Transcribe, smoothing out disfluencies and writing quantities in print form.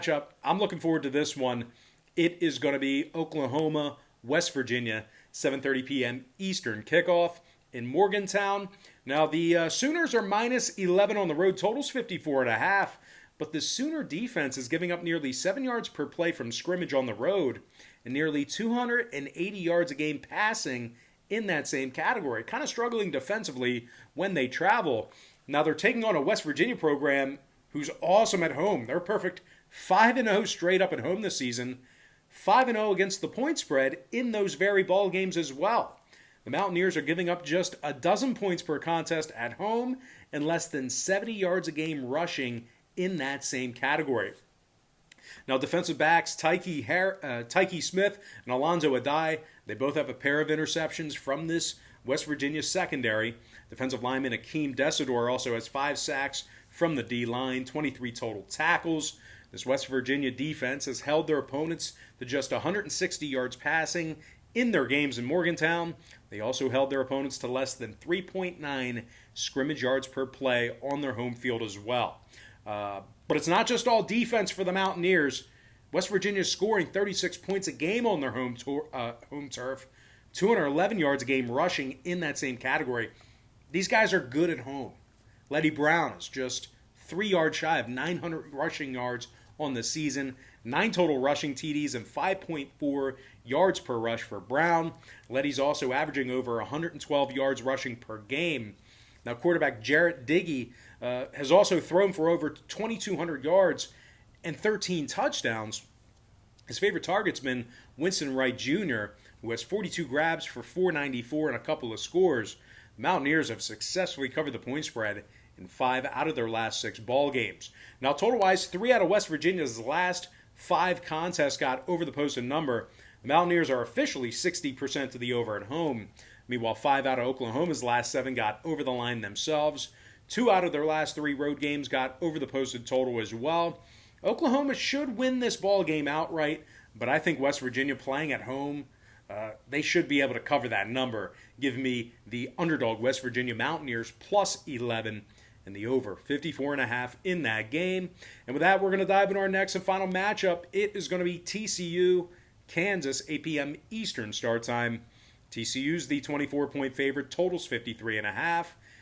matchup. I'm looking forward to this one. It is going to be Oklahoma, West Virginia, 7:30 p.m. Eastern kickoff in Morgantown. Now, the Sooners are minus 11 on the road. Total's 54.5. But the Sooner defense is giving up nearly 7 yards per play from scrimmage on the road and nearly 280 yards a game passing in that same category. Kind of struggling defensively when they travel. Now, they're taking on a West Virginia program who's awesome at home. They're perfect 5-0 straight up at home this season. 5-0 against the point spread in those very ball games as well. The Mountaineers are giving up just a dozen points per contest at home and less than 70 yards a game rushing in that same category. Now, defensive backs Tyke Smith and Alonzo Adai, they both have a pair of interceptions from this West Virginia secondary. Defensive lineman Akeem Desidor also has 5 sacks from the D-line, 23 total tackles. This West Virginia defense has held their opponents to just 160 yards passing in their games in Morgantown. They also held their opponents to less than 3.9 scrimmage yards per play on their home field as well. But it's not just all defense for the Mountaineers. West Virginia is scoring 36 points a game on their home turf, 211 yards a game rushing in that same category. These guys are good at home. Letty Brown is just 3 yards shy of 900 rushing yards on the season, 9 total rushing TDs and 5.4 yards per rush for Brown. Letty's also averaging over 112 yards rushing per game. Now, quarterback Jarrett Diggy has also thrown for over 2,200 yards and 13 touchdowns. His favorite target's been Winston Wright Jr., who has 42 grabs for 494 and a couple of scores. The Mountaineers have successfully covered the point spread in 5 out of their last 6 ball games. Now, total-wise, 3 out of West Virginia's last 5 contests got over the posted number. The Mountaineers are officially 60% to the over at home. Meanwhile, 5 out of Oklahoma's last 7 got over the line themselves. 2 out of their last 3 road games got over the posted total as well. Oklahoma should win this ball game outright, but I think West Virginia playing at home, they should be able to cover that number. Give me the underdog West Virginia Mountaineers plus 11 and the over 54.5 in that game. And with that, we're going to dive into our next and final matchup. It is going to be TCU, Kansas, 8 p.m. Eastern start time. TCU's the 24-point favorite. Total's 53.5.